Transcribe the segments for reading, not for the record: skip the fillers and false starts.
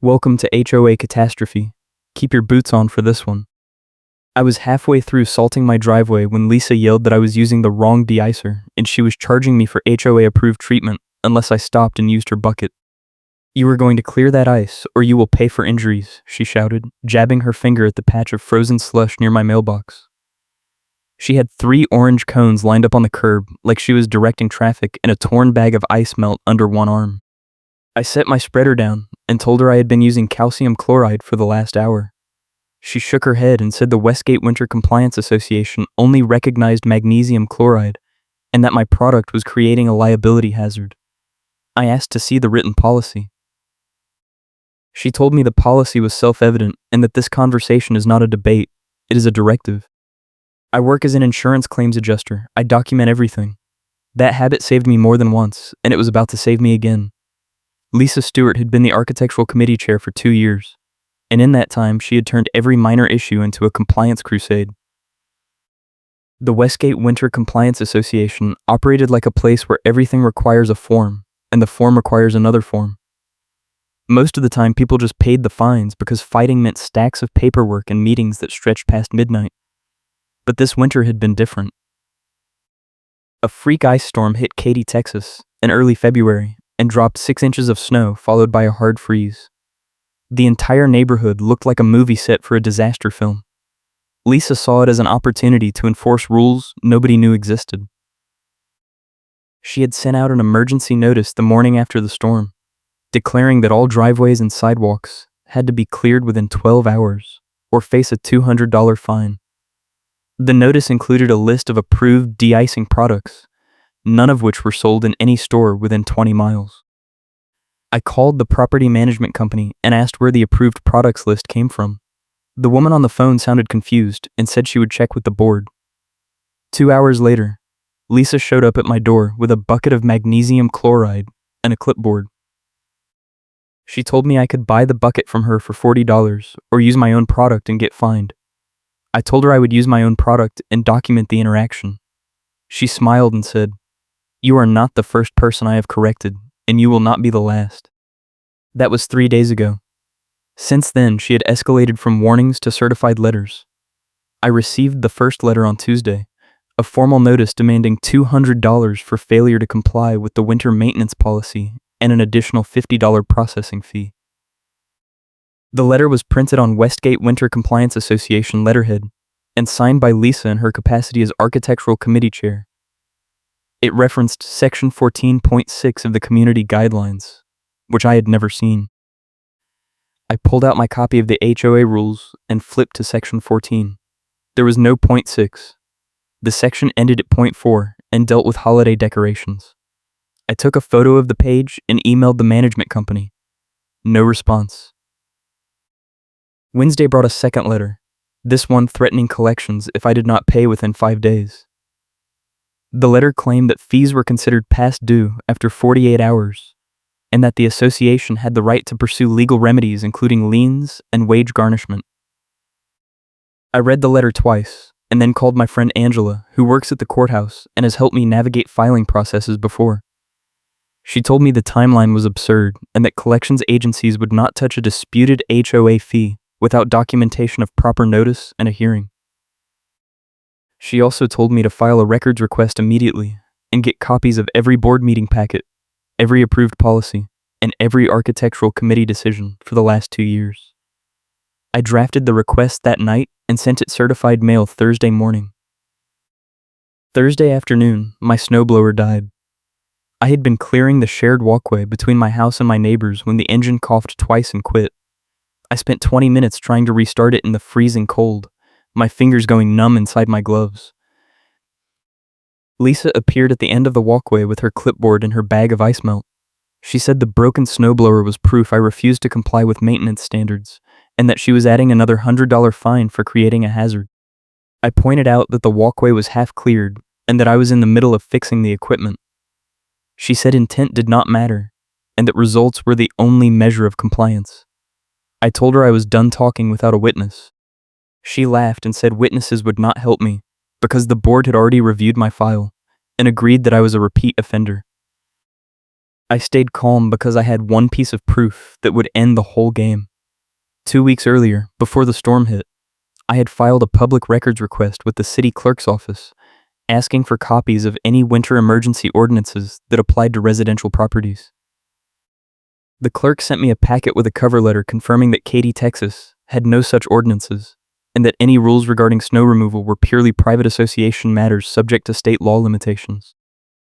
Welcome to HOA Catastrophe. Keep your boots on for this one. I was halfway through salting my driveway when Lisa yelled that I was using the wrong de-icer and she was charging me for HOA-approved treatment unless I stopped and used her bucket. "You are going to clear that ice, or you will pay for injuries," she shouted, jabbing her finger at the patch of frozen slush near my mailbox. She had 3 orange cones lined up on the curb like she was directing traffic and a torn bag of ice melt under one arm. I set my spreader down and told her I had been using calcium chloride for the last hour. She shook her head and said the Westgate Winter Compliance Association only recognized magnesium chloride and that my product was creating a liability hazard. I asked to see the written policy. She told me the policy was self-evident and that this conversation is not a debate, it is a directive. I work as an insurance claims adjuster. I document everything. That habit saved me more than once, and it was about to save me again. Lisa Stewart had been the architectural committee chair for 2 years, and in that time she had turned every minor issue into a compliance crusade. The Westgate Winter Compliance Association operated like a place where everything requires a form, and the form requires another form. Most of the time people just paid the fines because fighting meant stacks of paperwork and meetings that stretched past midnight. But this winter had been different. A freak ice storm hit Katy, Texas, in early February and dropped 6 inches of snow, followed by a hard freeze. The entire neighborhood looked like a movie set for a disaster film. Lisa saw it as an opportunity to enforce rules nobody knew existed. She had sent out an emergency notice the morning after the storm, declaring that all driveways and sidewalks had to be cleared within 12 hours or face a $200 fine. The notice included a list of approved de-icing products, none of which were sold in any store within 20 miles. I called the property management company and asked where the approved products list came from. The woman on the phone sounded confused and said she would check with the board. 2 hours later, Lisa showed up at my door with a bucket of magnesium chloride and a clipboard. She told me I could buy the bucket from her for $40 or use my own product and get fined. I told her I would use my own product and document the interaction. She smiled and said, "You are not the first person I have corrected, and you will not be the last." That was 3 days ago. Since then, she had escalated from warnings to certified letters. I received the first letter on Tuesday, a formal notice demanding $200 for failure to comply with the winter maintenance policy and an additional $50 processing fee. The letter was printed on Westgate Winter Compliance Association letterhead and signed by Lisa in her capacity as architectural committee chair. It referenced Section 14.6 of the community guidelines, which I had never seen. I pulled out my copy of the HOA rules and flipped to Section 14. There was no point 6. The section ended at point 4 and dealt with holiday decorations. I took a photo of the page and emailed the management company. No response. Wednesday brought a second letter, this one threatening collections if I did not pay within 5 days. The letter claimed that fees were considered past due after 48 hours, and that the association had the right to pursue legal remedies including liens and wage garnishment. I read the letter twice, and then called my friend Angela, who works at the courthouse and has helped me navigate filing processes before. She told me the timeline was absurd and that collections agencies would not touch a disputed HOA fee without documentation of proper notice and a hearing. She also told me to file a records request immediately and get copies of every board meeting packet, every approved policy, and every architectural committee decision for the last 2 years. I drafted the request that night and sent it certified mail Thursday morning. Thursday afternoon, my snowblower died. I had been clearing the shared walkway between my house and my neighbors when the engine coughed twice and quit. I spent 20 minutes trying to restart it in the freezing cold, my fingers going numb inside my gloves. Lisa appeared at the end of the walkway with her clipboard and her bag of ice melt. She said the broken snowblower was proof I refused to comply with maintenance standards, and that she was adding another $100 fine for creating a hazard. I pointed out that the walkway was half cleared and that I was in the middle of fixing the equipment. She said intent did not matter, and that results were the only measure of compliance. I told her I was done talking without a witness. She laughed and said witnesses would not help me because the board had already reviewed my file and agreed that I was a repeat offender. I stayed calm because I had one piece of proof that would end the whole game. 2 weeks earlier, before the storm hit, I had filed a public records request with the city clerk's office, asking for copies of any winter emergency ordinances that applied to residential properties. The clerk sent me a packet with a cover letter confirming that Katy, Texas, had no such ordinances, and that any rules regarding snow removal were purely private association matters subject to state law limitations.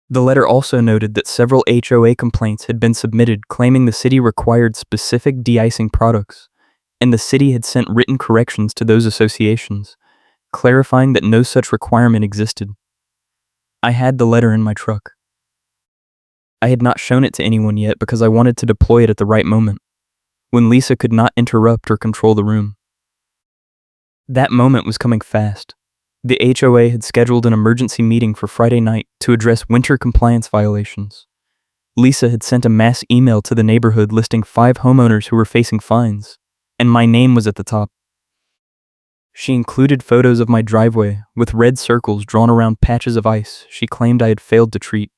The letter also noted that several HOA complaints had been submitted claiming the city required specific de-icing products, and the city had sent written corrections to those associations, clarifying that no such requirement existed. I had the letter in my truck. I had not shown it to anyone yet because I wanted to deploy it at the right moment, when Lisa could not interrupt or control the room. That moment was coming fast. The HOA had scheduled an emergency meeting for Friday night to address winter compliance violations. Lisa had sent a mass email to the neighborhood listing 5 homeowners who were facing fines, and my name was at the top. She included photos of my driveway with red circles drawn around patches of ice she claimed I had failed to treat.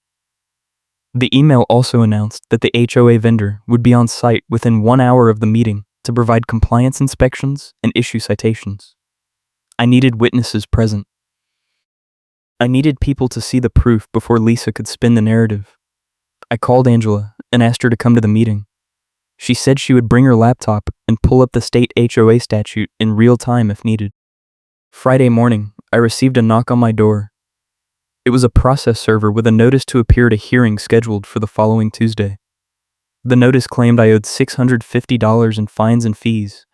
The email also announced that the HOA vendor would be on site within 1 hour of the meeting to provide compliance inspections and issue citations. I needed witnesses present. I needed people to see the proof before Lisa could spin the narrative. I called Angela and asked her to come to the meeting. She said she would bring her laptop and pull up the state HOA statute in real time if needed. Friday morning, I received a knock on my door. It was a process server with a notice to appear at a hearing scheduled for the following Tuesday. The notice claimed I owed $650 in fines and fees,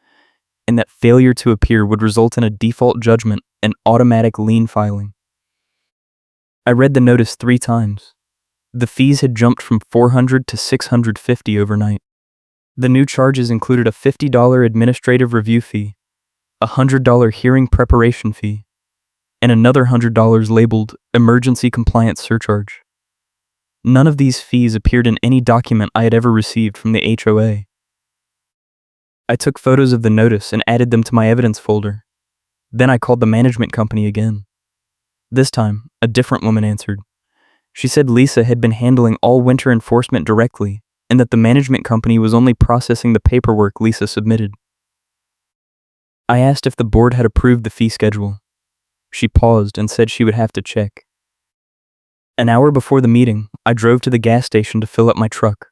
and that failure to appear would result in a default judgment and automatic lien filing. I read the notice 3 times. The fees had jumped from $400 to $650 overnight. The new charges included a $50 administrative review fee, a $100 hearing preparation fee, and another $100 labeled emergency compliance surcharge. None of these fees appeared in any document I had ever received from the HOA. I took photos of the notice and added them to my evidence folder. Then I called the management company again. This time, a different woman answered. She said Lisa had been handling all winter enforcement directly, and that the management company was only processing the paperwork Lisa submitted. I asked if the board had approved the fee schedule. She paused and said she would have to check. An hour before the meeting, I drove to the gas station to fill up my truck.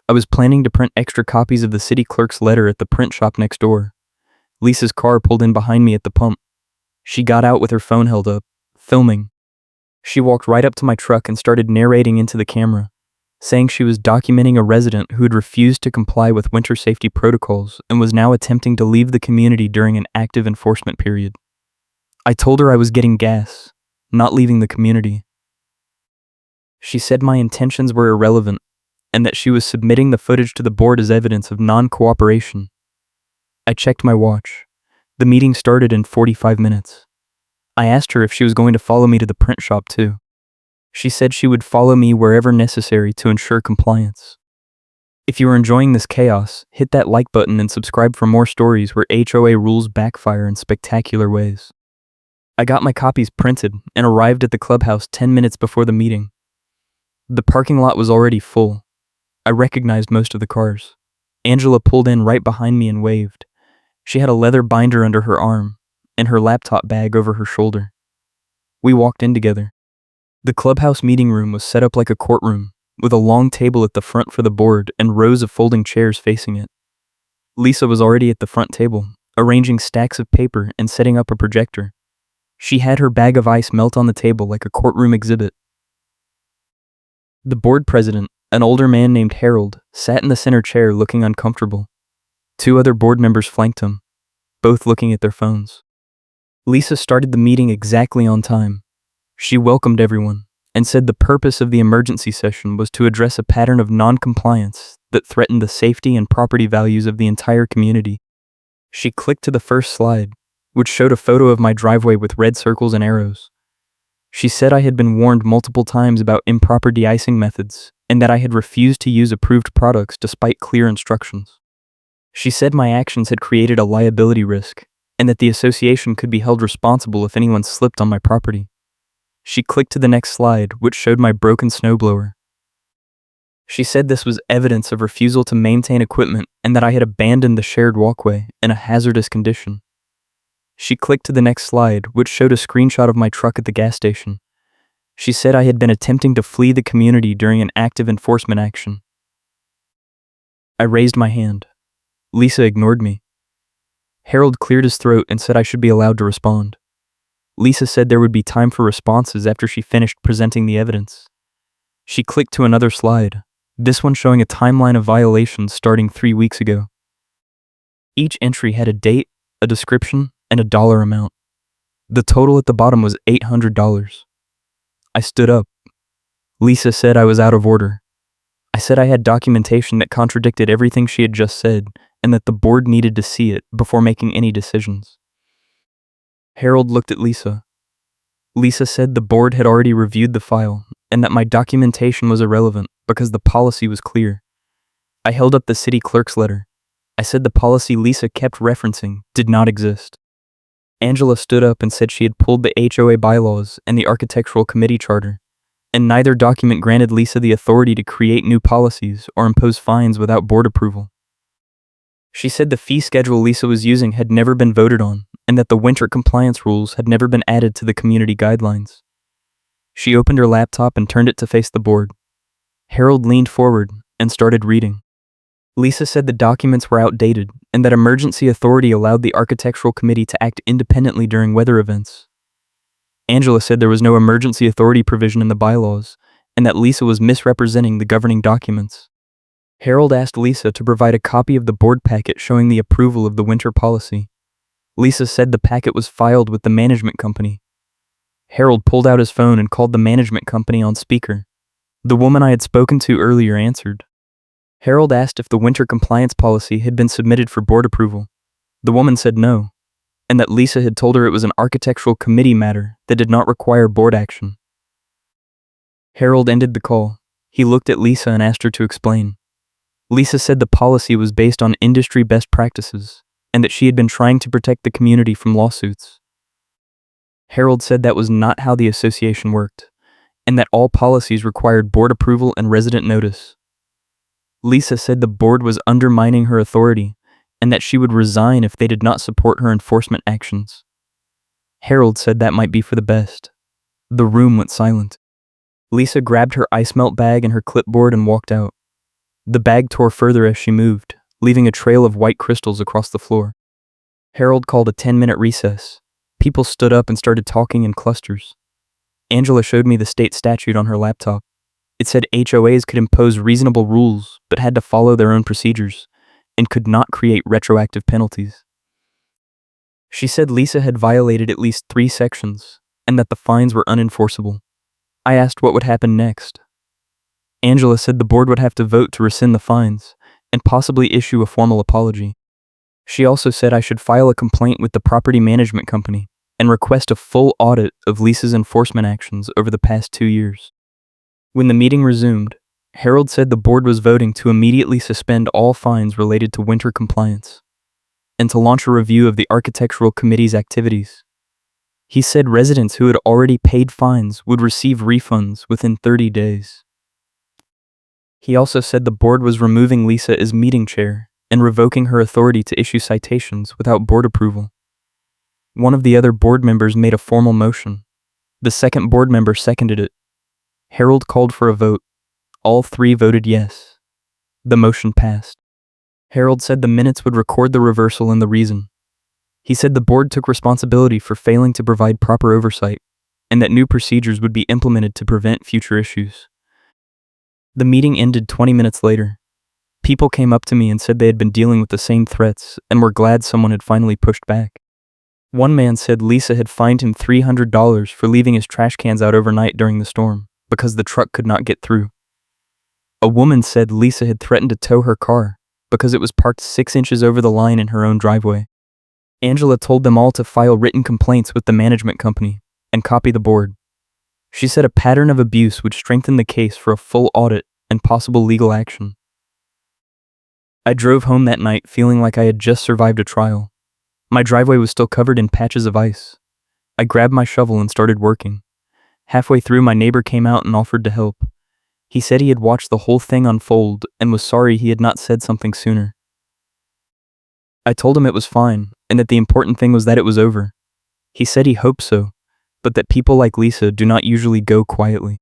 I was planning to print extra copies of the city clerk's letter at the print shop next door. Lisa's car pulled in behind me at the pump. She got out with her phone held up, filming. She walked right up to my truck and started narrating into the camera, saying she was documenting a resident who had refused to comply with winter safety protocols and was now attempting to leave the community during an active enforcement period. I told her I was getting gas, not leaving the community. She said my intentions were irrelevant and that she was submitting the footage to the board as evidence of non-cooperation. I checked my watch. The meeting started in 45 minutes. I asked her if she was going to follow me to the print shop too. She said she would follow me wherever necessary to ensure compliance. If you are enjoying this chaos, hit that like button and subscribe for more stories where HOA rules backfire in spectacular ways. I got my copies printed and arrived at the clubhouse 10 minutes before the meeting. The parking lot was already full. I recognized most of the cars. Angela pulled in right behind me and waved. She had a leather binder under her arm and her laptop bag over her shoulder. We walked in together. The clubhouse meeting room was set up like a courtroom, with a long table at the front for the board and rows of folding chairs facing it. Lisa was already at the front table, arranging stacks of paper and setting up a projector. She had her bag of ice melt on the table like a courtroom exhibit. The board president, an older man named Harold, sat in the center chair looking uncomfortable. 2 other board members flanked him, both looking at their phones. Lisa started the meeting exactly on time. She welcomed everyone and said the purpose of the emergency session was to address a pattern of non-compliance that threatened the safety and property values of the entire community. She clicked to the first slide, which showed a photo of my driveway with red circles and arrows. She said I had been warned multiple times about improper de-icing methods and that I had refused to use approved products despite clear instructions. She said my actions had created a liability risk and that the association could be held responsible if anyone slipped on my property. She clicked to the next slide, which showed my broken snowblower. She said this was evidence of refusal to maintain equipment and that I had abandoned the shared walkway in a hazardous condition. She clicked to the next slide, which showed a screenshot of my truck at the gas station. She said I had been attempting to flee the community during an active enforcement action. I raised my hand. Lisa ignored me. Harold cleared his throat and said I should be allowed to respond. Lisa said there would be time for responses after she finished presenting the evidence. She clicked to another slide, this one showing a timeline of violations starting 3 weeks ago. Each entry had a date, a description, and a dollar amount. The total at the bottom was $800. I stood up. Lisa said I was out of order. I said I had documentation that contradicted everything she had just said and that the board needed to see it before making any decisions. Harold looked at Lisa. Lisa said the board had already reviewed the file and that my documentation was irrelevant because the policy was clear. I held up the city clerk's letter. I said the policy Lisa kept referencing did not exist. Angela stood up and said she had pulled the HOA bylaws and the architectural committee charter, and neither document granted Lisa the authority to create new policies or impose fines without board approval. She said the fee schedule Lisa was using had never been voted on, and that the winter compliance rules had never been added to the community guidelines. She opened her laptop and turned it to face the board. Harold leaned forward and started reading. Lisa said the documents were outdated and that emergency authority allowed the architectural committee to act independently during weather events. Angela said there was no emergency authority provision in the bylaws and that Lisa was misrepresenting the governing documents. Harold asked Lisa to provide a copy of the board packet showing the approval of the winter policy. Lisa said the packet was filed with the management company. Harold pulled out his phone and called the management company on speaker. The woman I had spoken to earlier answered. Harold asked if the winter compliance policy had been submitted for board approval. The woman said no, and that Lisa had told her it was an architectural committee matter that did not require board action. Harold ended the call. He looked at Lisa and asked her to explain. Lisa said the policy was based on industry best practices and that she had been trying to protect the community from lawsuits. Harold said that was not how the association worked, and that all policies required board approval and resident notice. Lisa said the board was undermining her authority and that she would resign if they did not support her enforcement actions. Harold said that might be for the best. The room went silent. Lisa grabbed her ice melt bag and her clipboard and walked out. The bag tore further as she moved, leaving a trail of white crystals across the floor. Harold called a 10-minute recess. People stood up and started talking in clusters. Angela showed me the state statute on her laptop. It said HOAs could impose reasonable rules but had to follow their own procedures and could not create retroactive penalties. She said Lisa had violated at least 3 sections and that the fines were unenforceable. I asked what would happen next. Angela said the board would have to vote to rescind the fines and possibly issue a formal apology. She also said I should file a complaint with the property management company and request a full audit of Lisa's enforcement actions over the past 2 years. When the meeting resumed, Harold said the board was voting to immediately suspend all fines related to winter compliance and to launch a review of the architectural committee's activities. He said residents who had already paid fines would receive refunds within 30 days. He also said the board was removing Lisa as meeting chair and revoking her authority to issue citations without board approval. One of the other board members made a formal motion. The second board member seconded it. Harold called for a vote. All 3 voted yes. The motion passed. Harold said the minutes would record the reversal and the reason. He said the board took responsibility for failing to provide proper oversight and that new procedures would be implemented to prevent future issues. The meeting ended 20 minutes later. People came up to me and said they had been dealing with the same threats and were glad someone had finally pushed back. One man said Lisa had fined him $300 for leaving his trash cans out overnight during the storm because the truck could not get through. A woman said Lisa had threatened to tow her car because it was parked 6 inches over the line in her own driveway. Angela told them all to file written complaints with the management company and copy the board. She said a pattern of abuse would strengthen the case for a full audit and possible legal action. I drove home that night feeling like I had just survived a trial. My driveway was still covered in patches of ice. I grabbed my shovel and started working. Halfway through, my neighbor came out and offered to help. He said he had watched the whole thing unfold and was sorry he had not said something sooner. I told him it was fine and that the important thing was that it was over. He said he hoped so, but that people like Lisa do not usually go quietly.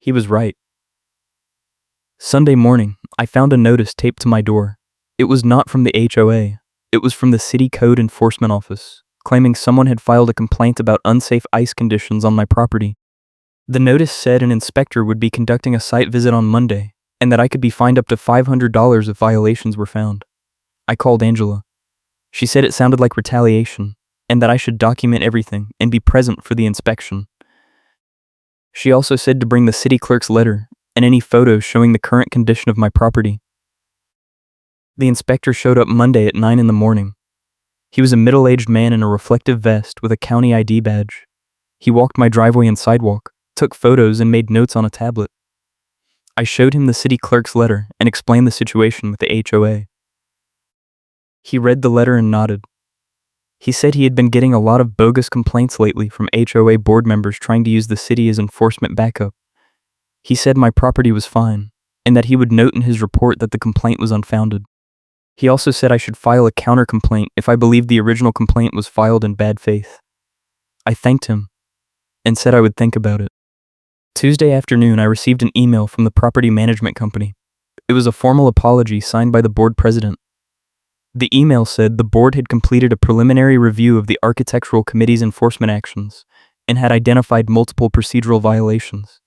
He was right. Sunday morning, I found a notice taped to my door. It was not from the HOA. It was from the City Code Enforcement Office, claiming someone had filed a complaint about unsafe ice conditions on my property. The notice said an inspector would be conducting a site visit on Monday, and that I could be fined up to $500 if violations were found. I called Angela. She said it sounded like retaliation, and that I should document everything and be present for the inspection. She also said to bring the city clerk's letter and any photos showing the current condition of my property. The inspector showed up Monday at 9 in the morning. He was a middle-aged man in a reflective vest with a county ID badge. He walked my driveway and sidewalk, took photos, and made notes on a tablet. I showed him the city clerk's letter and explained the situation with the HOA. He read the letter and nodded. He said he had been getting a lot of bogus complaints lately from HOA board members trying to use the city as enforcement backup. He said my property was fine, and that he would note in his report that the complaint was unfounded. He also said I should file a counter-complaint if I believed the original complaint was filed in bad faith. I thanked him and said I would think about it. Tuesday afternoon, I received an email from the property management company. It was a formal apology signed by the board president. The email said the board had completed a preliminary review of the architectural committee's enforcement actions and had identified multiple procedural violations.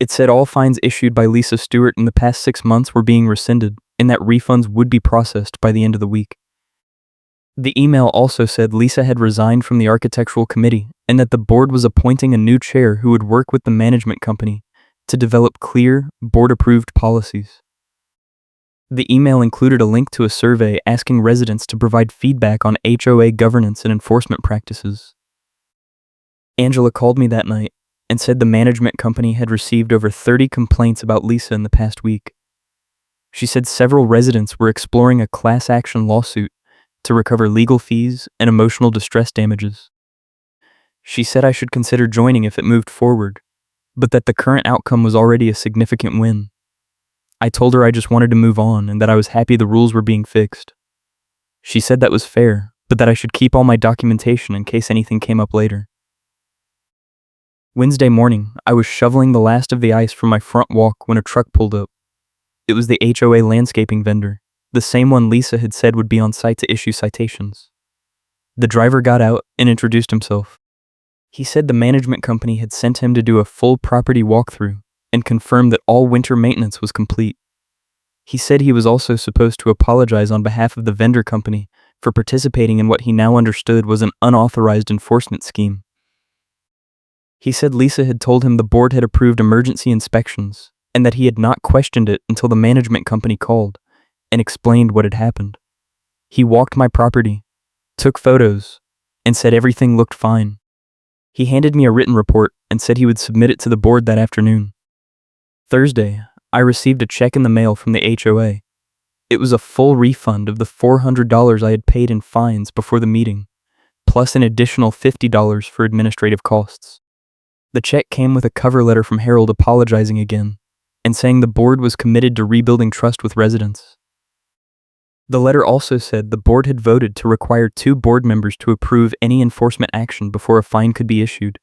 It said all fines issued by Lisa Stewart in the past 6 months were being rescinded and that refunds would be processed by the end of the week. The email also said Lisa had resigned from the architectural committee and that the board was appointing a new chair who would work with the management company to develop clear, board-approved policies. The email included a link to a survey asking residents to provide feedback on HOA governance and enforcement practices. Angela called me that night and said the management company had received over 30 complaints about Lisa in the past week. She said several residents were exploring a class action lawsuit to recover legal fees and emotional distress damages. She said I should consider joining if it moved forward, but that the current outcome was already a significant win. I told her I just wanted to move on and that I was happy the rules were being fixed. She said that was fair, but that I should keep all my documentation in case anything came up later. Wednesday morning, I was shoveling the last of the ice from my front walk when a truck pulled up. It was the HOA landscaping vendor, the same one Lisa had said would be on site to issue citations. The driver got out and introduced himself. He said the management company had sent him to do a full property walkthrough and confirmed that all winter maintenance was complete. He said he was also supposed to apologize on behalf of the vendor company for participating in what he now understood was an unauthorized enforcement scheme. He said Lisa had told him the board had approved emergency inspections and that he had not questioned it until the management company called and explained what had happened. He walked my property, took photos, and said everything looked fine. He handed me a written report and said he would submit it to the board that afternoon. Thursday, I received a check in the mail from the HOA. It was a full refund of the $400 I had paid in fines before the meeting, plus an additional $50 for administrative costs. The check came with a cover letter from Harold apologizing again and saying the board was committed to rebuilding trust with residents. The letter also said the board had voted to require 2 board members to approve any enforcement action before a fine could be issued,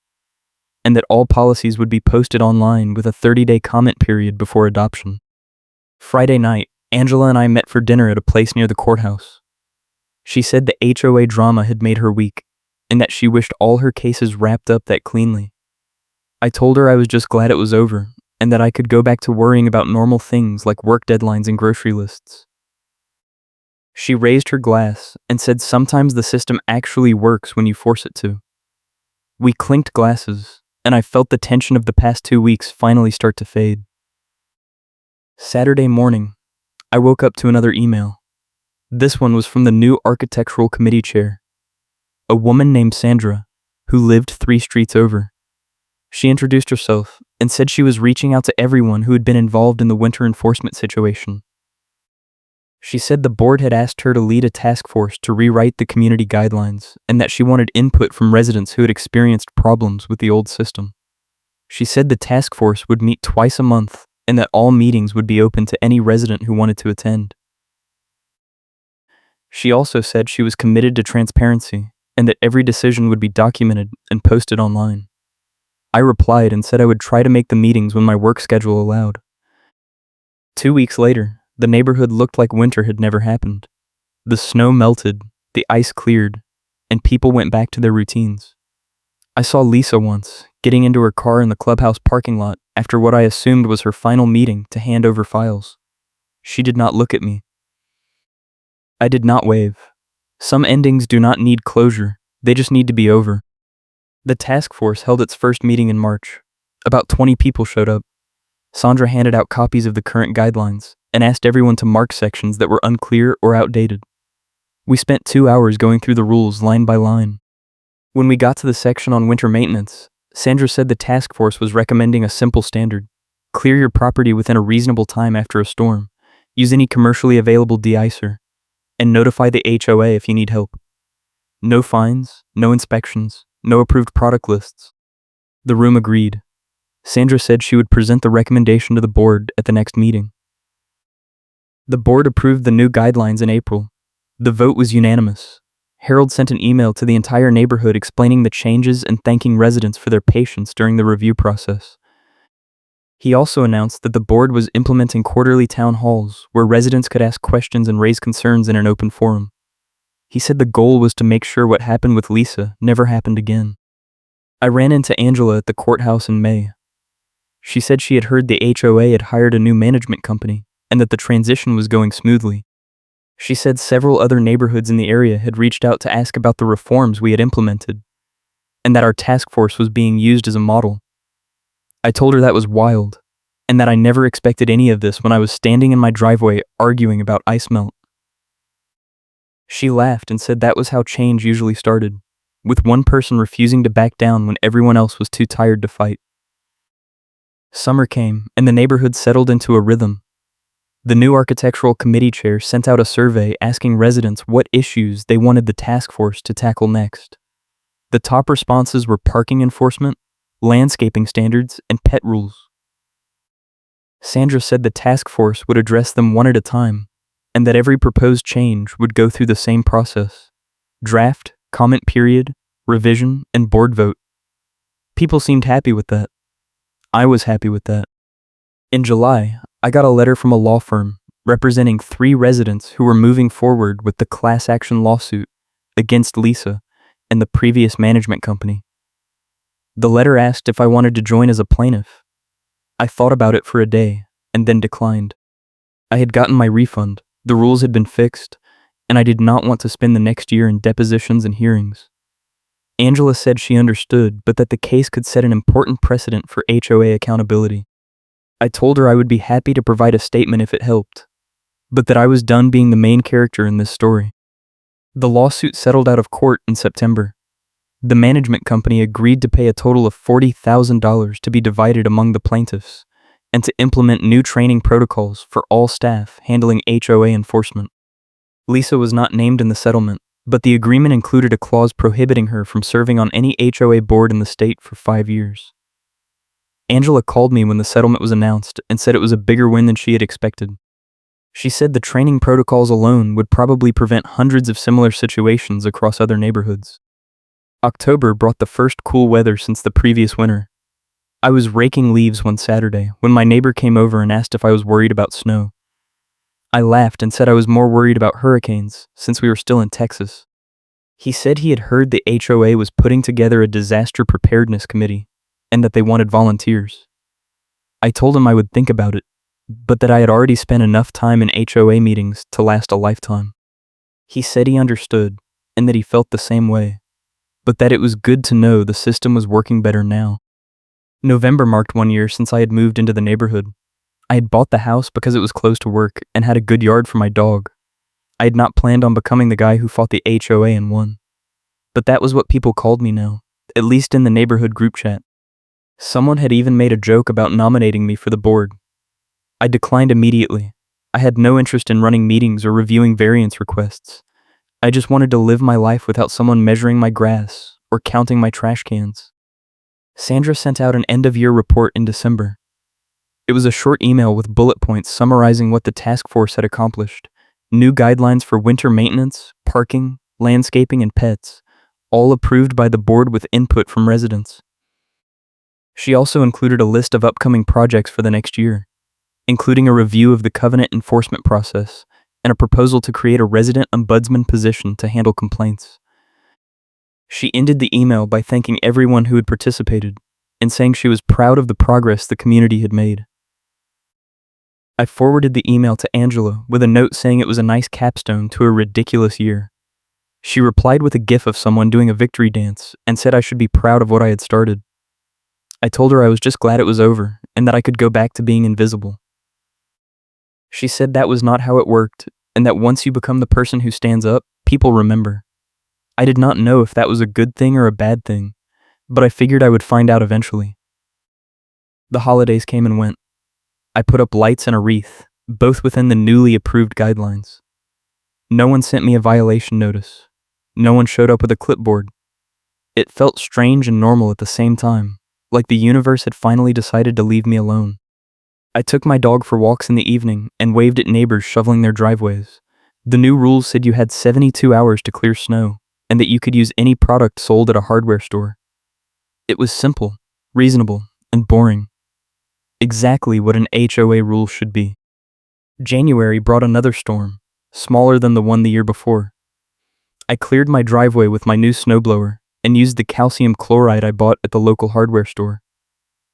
and that all policies would be posted online with a 30-day comment period before adoption. Friday night, Angela and I met for dinner at a place near the courthouse. She said the HOA drama had made her weak, and that she wished all her cases wrapped up that cleanly. I told her I was just glad it was over, and that I could go back to worrying about normal things like work deadlines and grocery lists. She raised her glass and said sometimes the system actually works when you force it to. We clinked glasses, and I felt the tension of the past 2 weeks finally start to fade. Saturday morning, I woke up to another email. This one was from the new architectural committee chair, a woman named Sandra, who lived 3 streets over. She introduced herself and said she was reaching out to everyone who had been involved in the winter enforcement situation. She said the board had asked her to lead a task force to rewrite the community guidelines and that she wanted input from residents who had experienced problems with the old system. She said the task force would meet twice a month and that all meetings would be open to any resident who wanted to attend. She also said she was committed to transparency and that every decision would be documented and posted online. I replied and said I would try to make the meetings when my work schedule allowed. 2 weeks later, the neighborhood looked like winter had never happened. The snow melted, the ice cleared, and people went back to their routines. I saw Lisa once, getting into her car in the clubhouse parking lot after what I assumed was her final meeting to hand over files. She did not look at me. I did not wave. Some endings do not need closure, they just need to be over. The task force held its first meeting in March. About 20 people showed up. Sandra handed out copies of the current guidelines and asked everyone to mark sections that were unclear or outdated. We spent 2 hours going through the rules line by line. When we got to the section on winter maintenance, Sandra said the task force was recommending a simple standard. Clear your property within a reasonable time after a storm. Use any commercially available de-icer. And notify the HOA if you need help. No fines, no inspections, no approved product lists. The room agreed. Sandra said she would present the recommendation to the board at the next meeting. The board approved the new guidelines in April. The vote was unanimous. Harold sent an email to the entire neighborhood explaining the changes and thanking residents for their patience during the review process. He also announced that the board was implementing quarterly town halls where residents could ask questions and raise concerns in an open forum. He said the goal was to make sure what happened with Lisa never happened again. I ran into Angela at the courthouse in May. She said she had heard the HOA had hired a new management company and that the transition was going smoothly. She said several other neighborhoods in the area had reached out to ask about the reforms we had implemented and that our task force was being used as a model. I told her that was wild, and that I never expected any of this when I was standing in my driveway arguing about ice melt. She laughed and said that was how change usually started, with one person refusing to back down when everyone else was too tired to fight. Summer came, and the neighborhood settled into a rhythm. The new architectural committee chair sent out a survey asking residents what issues they wanted the task force to tackle next. The top responses were parking enforcement, landscaping standards, and pet rules. Sandra said the task force would address them one at a time, and that every proposed change would go through the same process: draft, comment period, revision, and board vote. People seemed happy with that. I was happy with that. In July, I got a letter from a law firm representing 3 residents who were moving forward with the class action lawsuit against Lisa and the previous management company. The letter asked if I wanted to join as a plaintiff. I thought about it for a day and then declined. I had gotten my refund, the rules had been fixed, and I did not want to spend the next year in depositions and hearings. Angela said she understood, but that the case could set an important precedent for HOA accountability. I told her I would be happy to provide a statement if it helped, but that I was done being the main character in this story. The lawsuit settled out of court in September. The management company agreed to pay a total of $40,000 to be divided among the plaintiffs and to implement new training protocols for all staff handling HOA enforcement. Lisa was not named in the settlement, but the agreement included a clause prohibiting her from serving on any HOA board in the state for 5 years. Angela called me when the settlement was announced and said it was a bigger win than she had expected. She said the training protocols alone would probably prevent hundreds of similar situations across other neighborhoods. October brought the first cool weather since the previous winter. I was raking leaves one Saturday when my neighbor came over and asked if I was worried about snow. I laughed and said I was more worried about hurricanes since we were still in Texas. He said he had heard the HOA was putting together a disaster preparedness committee and that they wanted volunteers. I told him I would think about it, but that I had already spent enough time in HOA meetings to last a lifetime. He said he understood and that he felt the same way, but that it was good to know the system was working better now. November marked 1 year since I had moved into the neighborhood. I had bought the house because it was close to work and had a good yard for my dog. I had not planned on becoming the guy who fought the HOA and won. But that was what people called me now, at least in the neighborhood group chat. Someone had even made a joke about nominating me for the board. I declined immediately. I had no interest in running meetings or reviewing variance requests. I just wanted to live my life without someone measuring my grass or counting my trash cans. Sandra sent out an end-of-year report in December. It was a short email with bullet points summarizing what the task force had accomplished. New guidelines for winter maintenance, parking, landscaping, and pets, all approved by the board with input from residents. She also included a list of upcoming projects for the next year, including a review of the covenant enforcement process and a proposal to create a resident ombudsman position to handle complaints. She ended the email by thanking everyone who had participated and saying she was proud of the progress the community had made. I forwarded the email to Angela with a note saying it was a nice capstone to a ridiculous year. She replied with a gif of someone doing a victory dance and said I should be proud of what I had started. I told her I was just glad it was over and that I could go back to being invisible. She said that was not how it worked and that once you become the person who stands up, people remember. I did not know if that was a good thing or a bad thing, but I figured I would find out eventually. The holidays came and went. I put up lights and a wreath, both within the newly approved guidelines. No one sent me a violation notice. No one showed up with a clipboard. It felt strange and normal at the same time, like the universe had finally decided to leave me alone. I took my dog for walks in the evening and waved at neighbors shoveling their driveways. The new rules said you had 72 hours to clear snow, and that you could use any product sold at a hardware store. It was simple, reasonable, and boring. Exactly what an HOA rule should be. January brought another storm, smaller than the one the year before. I cleared my driveway with my new snowblower and used the calcium chloride I bought at the local hardware store.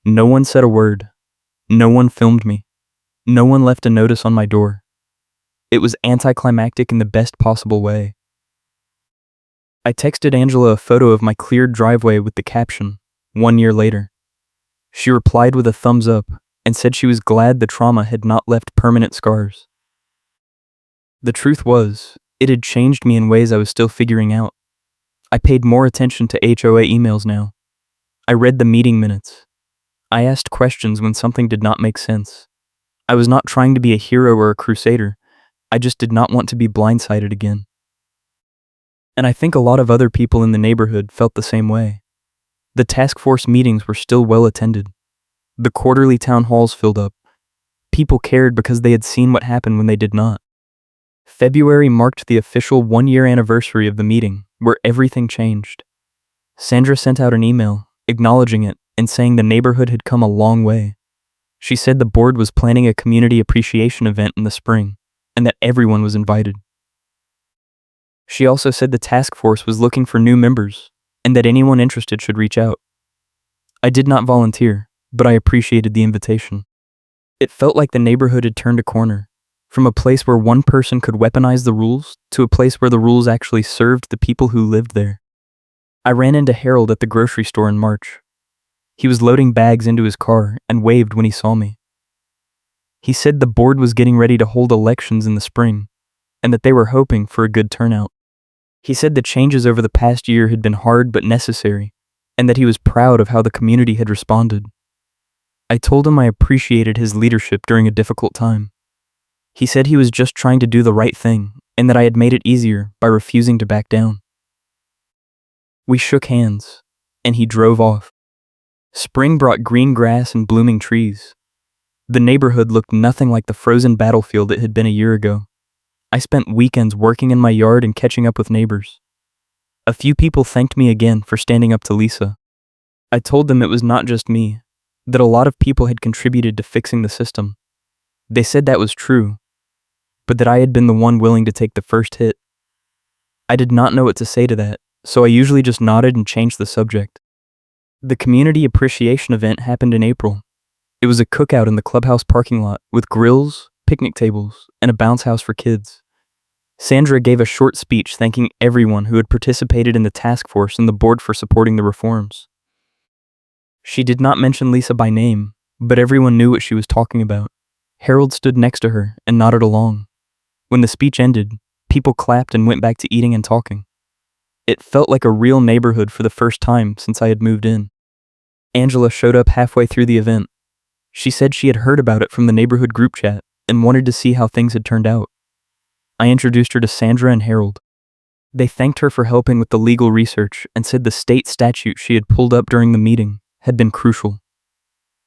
No one said a word. No one filmed me. No one left a notice on my door. It was anticlimactic in the best possible way. I texted Angela a photo of my cleared driveway with the caption, 1 year later. She replied with a thumbs up and said she was glad the trauma had not left permanent scars. The truth was, it had changed me in ways I was still figuring out. I paid more attention to HOA emails now. I read the meeting minutes. I asked questions when something did not make sense. I was not trying to be a hero or a crusader. I just did not want to be blindsided again. And I think a lot of other people in the neighborhood felt the same way. The task force meetings were still well attended. The quarterly town halls filled up. People cared because they had seen what happened when they did not. February marked the official 1-year anniversary of the meeting, where everything changed. Sandra sent out an email, acknowledging it and saying the neighborhood had come a long way. She said the board was planning a community appreciation event in the spring, and that everyone was invited. She also said the task force was looking for new members, and that anyone interested should reach out. I did not volunteer, but I appreciated the invitation. It felt like the neighborhood had turned a corner, from a place where one person could weaponize the rules to a place where the rules actually served the people who lived there. I ran into Harold at the grocery store in March. He was loading bags into his car and waved when he saw me. He said the board was getting ready to hold elections in the spring, and that they were hoping for a good turnout. He said the changes over the past year had been hard but necessary, and that he was proud of how the community had responded. I told him I appreciated his leadership during a difficult time. He said he was just trying to do the right thing, and that I had made it easier by refusing to back down. We shook hands, and he drove off. Spring brought green grass and blooming trees. The neighborhood looked nothing like the frozen battlefield it had been a year ago. I spent weekends working in my yard and catching up with neighbors. A few people thanked me again for standing up to Lisa. I told them it was not just me, that a lot of people had contributed to fixing the system. They said that was true, but that I had been the one willing to take the first hit. I did not know what to say to that, so I usually just nodded and changed the subject. The community appreciation event happened in April. It was a cookout in the clubhouse parking lot with grills, picnic tables, and a bounce house for kids. Sandra gave a short speech thanking everyone who had participated in the task force and the board for supporting the reforms. She did not mention Lisa by name, but everyone knew what she was talking about. Harold stood next to her and nodded along. When the speech ended, people clapped and went back to eating and talking. It felt like a real neighborhood for the first time since I had moved in. Angela showed up halfway through the event. She said she had heard about it from the neighborhood group chat and wanted to see how things had turned out. I introduced her to Sandra and Harold. They thanked her for helping with the legal research and said the state statute she had pulled up during the meeting had been crucial.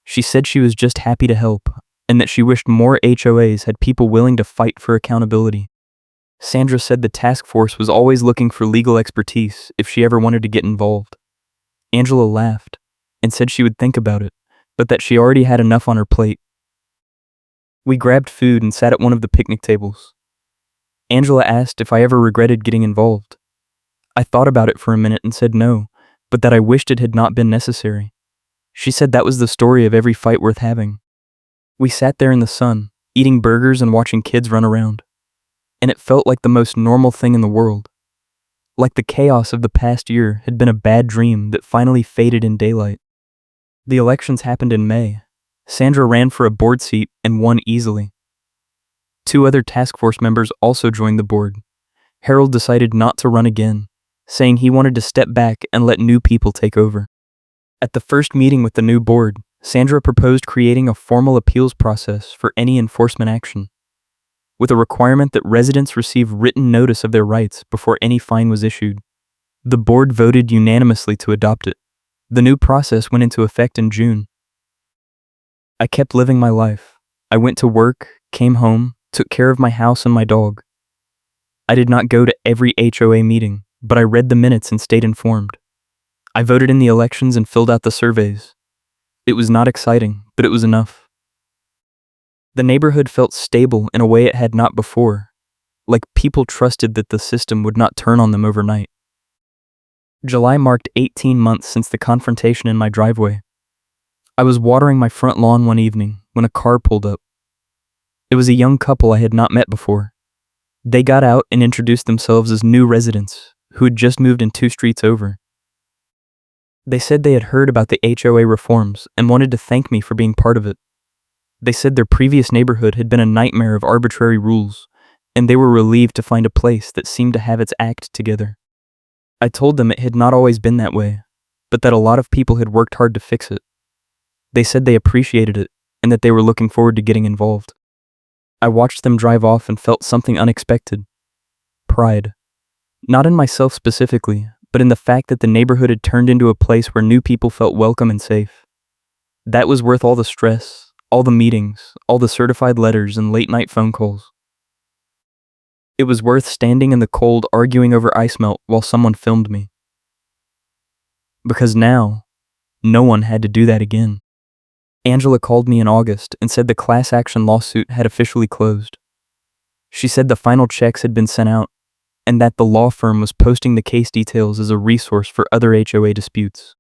She said she was just happy to help, and that she wished more HOAs had people willing to fight for accountability. Sandra said the task force was always looking for legal expertise if she ever wanted to get involved. Angela laughed and said she would think about it, but that she already had enough on her plate. We grabbed food and sat at one of the picnic tables. Angela asked if I ever regretted getting involved. I thought about it for a minute and said no, but that I wished it had not been necessary. She said that was the story of every fight worth having. We sat there in the sun, eating burgers and watching kids run around. And it felt like the most normal thing in the world. Like the chaos of the past year had been a bad dream that finally faded in daylight. The elections happened in May. Sandra ran for a board seat and won easily. 2 other task force members also joined the board. Harold decided not to run again, saying he wanted to step back and let new people take over. At the first meeting with the new board, Sandra proposed creating a formal appeals process for any enforcement action, with a requirement that residents receive written notice of their rights before any fine was issued. The board voted unanimously to adopt it. The new process went into effect in June. I kept living my life. I went to work, came home, took care of my house and my dog. I did not go to every HOA meeting, but I read the minutes and stayed informed. I voted in the elections and filled out the surveys. It was not exciting, but it was enough. The neighborhood felt stable in a way it had not before, like people trusted that the system would not turn on them overnight. July marked 18 months since the confrontation in my driveway. I was watering my front lawn one evening when a car pulled up. It was a young couple I had not met before. They got out and introduced themselves as new residents who had just moved in 2 streets over. They said they had heard about the HOA reforms and wanted to thank me for being part of it. They said their previous neighborhood had been a nightmare of arbitrary rules, and they were relieved to find a place that seemed to have its act together. I told them it had not always been that way, but that a lot of people had worked hard to fix it. They said they appreciated it and that they were looking forward to getting involved. I watched them drive off and felt something unexpected. Pride. Not in myself specifically, but in the fact that the neighborhood had turned into a place where new people felt welcome and safe. That was worth all the stress, all the meetings, all the certified letters and late-night phone calls. It was worth standing in the cold arguing over ice melt while someone filmed me. Because now, no one had to do that again. Angela called me in August and said the class action lawsuit had officially closed. She said the final checks had been sent out, and that the law firm was posting the case details as a resource for other HOA disputes.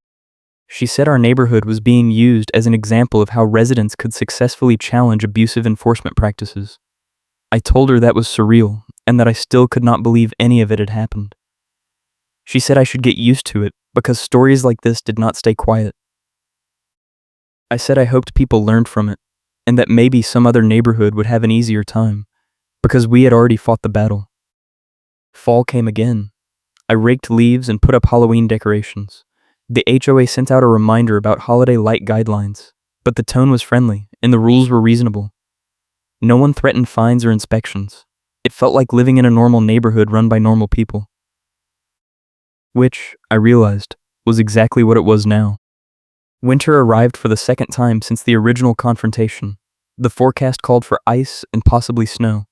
She said our neighborhood was being used as an example of how residents could successfully challenge abusive enforcement practices. I told her that was surreal, and that I still could not believe any of it had happened. She said I should get used to it, because stories like this did not stay quiet. I said I hoped people learned from it, and that maybe some other neighborhood would have an easier time, because we had already fought the battle. Fall came again. I raked leaves and put up Halloween decorations. The HOA sent out a reminder about holiday light guidelines, but the tone was friendly and the rules were reasonable. No one threatened fines or inspections. It felt like living in a normal neighborhood run by normal people. Which, I realized, was exactly what it was now. Winter arrived for the second time since the original confrontation. The forecast called for ice and possibly snow.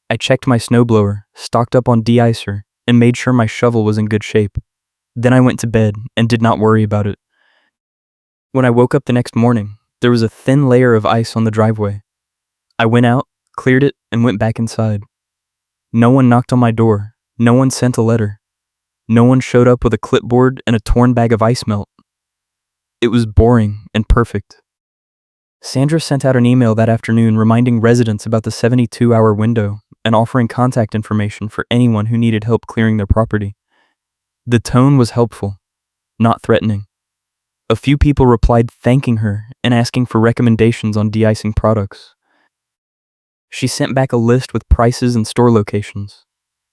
I checked my snowblower, stocked up on de-icer, and made sure my shovel was in good shape. Then I went to bed and did not worry about it. When I woke up the next morning, there was a thin layer of ice on the driveway. I went out, cleared it, and went back inside. No one knocked on my door. No one sent a letter. No one showed up with a clipboard and a torn bag of ice melt. It was boring and perfect. Sandra sent out an email that afternoon reminding residents about the 72-hour window and offering contact information for anyone who needed help clearing their property. The tone was helpful, not threatening. A few people replied thanking her and asking for recommendations on de-icing products. She sent back a list with prices and store locations.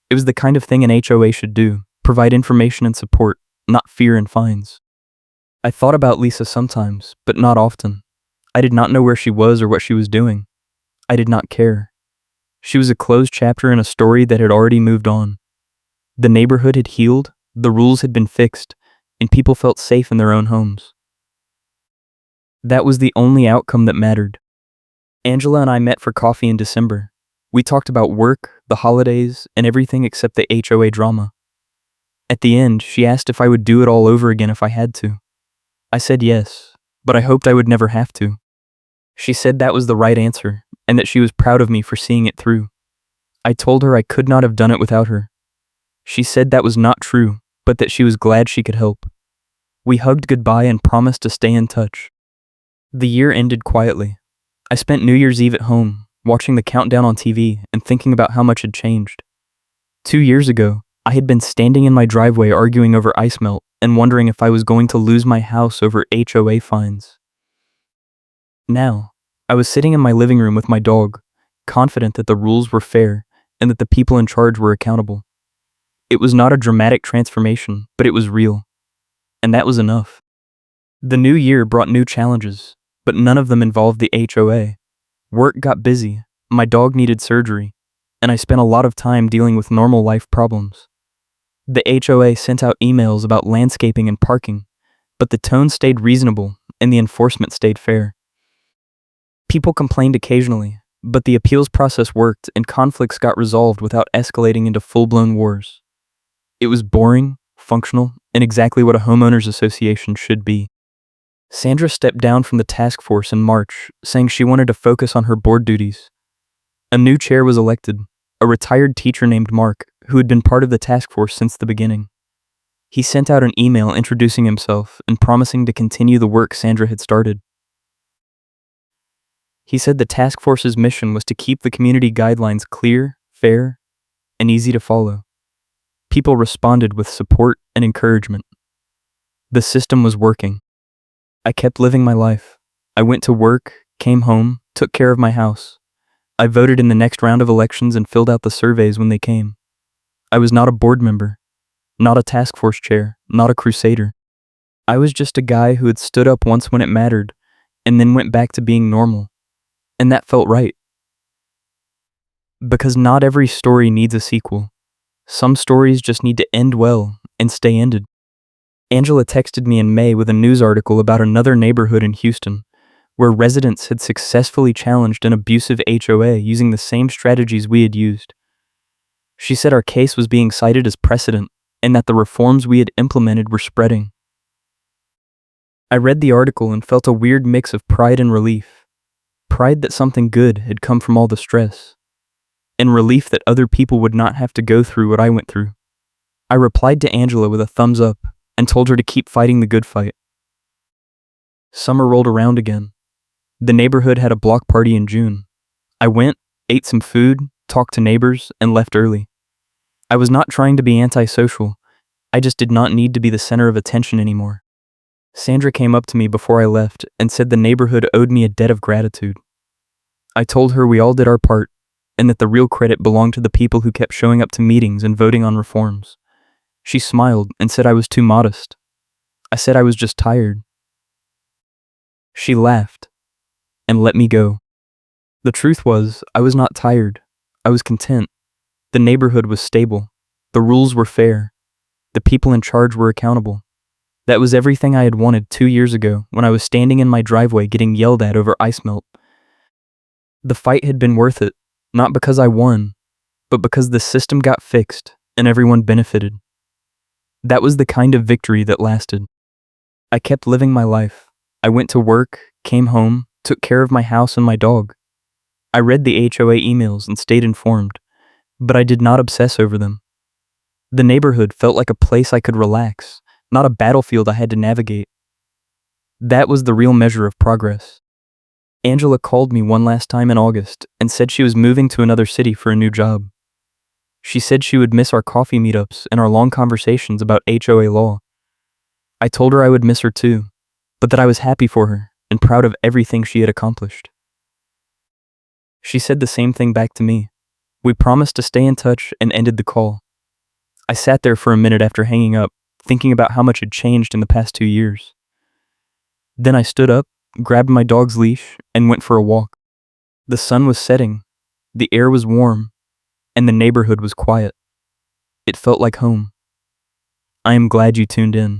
It was the kind of thing an HOA should do, provide information and support, not fear and fines. I thought about Lisa sometimes, but not often. I did not know where she was or what she was doing. I did not care. She was a closed chapter in a story that had already moved on. The neighborhood had healed, the rules had been fixed, and people felt safe in their own homes. That was the only outcome that mattered. Angela and I met for coffee in December. We talked about work, the holidays, and everything except the HOA drama. At the end, she asked if I would do it all over again if I had to. I said yes, but I hoped I would never have to. She said that was the right answer, and that she was proud of me for seeing it through. I told her I could not have done it without her. She said that was not true, but that she was glad she could help. We hugged goodbye and promised to stay in touch. The year ended quietly. I spent New Year's Eve at home, watching the countdown on TV and thinking about how much had changed. 2 years ago, I had been standing in my driveway arguing over ice melt and wondering if I was going to lose my house over HOA fines. Now, I was sitting in my living room with my dog, confident that the rules were fair and that the people in charge were accountable. It was not a dramatic transformation, but it was real. And that was enough. The new year brought new challenges, but none of them involved the HOA. Work got busy, my dog needed surgery, and I spent a lot of time dealing with normal life problems. The HOA sent out emails about landscaping and parking, but the tone stayed reasonable and the enforcement stayed fair. People complained occasionally, but the appeals process worked and conflicts got resolved without escalating into full-blown wars. It was boring, functional, and exactly what a homeowners association should be. Sandra stepped down from the task force in March, saying she wanted to focus on her board duties. A new chair was elected, a retired teacher named Mark, who had been part of the task force since the beginning. He sent out an email introducing himself and promising to continue the work Sandra had started. He said the task force's mission was to keep the community guidelines clear, fair, and easy to follow. People responded with support and encouragement. The system was working. I kept living my life. I went to work, came home, took care of my house. I voted in the next round of elections and filled out the surveys when they came. I was not a board member, not a task force chair, not a crusader. I was just a guy who had stood up once when it mattered, and then went back to being normal. And that felt right. Because not every story needs a sequel. Some stories just need to end well and stay ended. Angela texted me in May with a news article about another neighborhood in Houston, where residents had successfully challenged an abusive HOA using the same strategies we had used. She said our case was being cited as precedent and that the reforms we had implemented were spreading. I read the article and felt a weird mix of pride and relief. Pride that something good had come from all the stress, and relief that other people would not have to go through what I went through. I replied to Angela with a thumbs up and told her to keep fighting the good fight. Summer rolled around again. The neighborhood had a block party in June. I went, ate some food, talked to neighbors, and left early. I was not trying to be antisocial. I just did not need to be the center of attention anymore. Sandra came up to me before I left and said the neighborhood owed me a debt of gratitude. I told her we all did our part, and that the real credit belonged to the people who kept showing up to meetings and voting on reforms. She smiled and said I was too modest. I said I was just tired. She laughed and let me go. The truth was, I was not tired. I was content. The neighborhood was stable. The rules were fair. The people in charge were accountable. That was everything I had wanted 2 years ago when I was standing in my driveway getting yelled at over ice melt. The fight had been worth it, not because I won, but because the system got fixed and everyone benefited. That was the kind of victory that lasted. I kept living my life. I went to work, came home, took care of my house and my dog. I read the HOA emails and stayed informed, but I did not obsess over them. The neighborhood felt like a place I could relax, not a battlefield I had to navigate. That was the real measure of progress. Angela called me one last time in August and said she was moving to another city for a new job. She said she would miss our coffee meetups and our long conversations about HOA law. I told her I would miss her too, but that I was happy for her and proud of everything she had accomplished. She said the same thing back to me. We promised to stay in touch and ended the call. I sat there for a minute after hanging up, thinking about how much had changed in the past 2 years. Then I stood up, grabbed my dog's leash, and went for a walk. The sun was setting, the air was warm, and the neighborhood was quiet. It felt like home. I am glad you tuned in.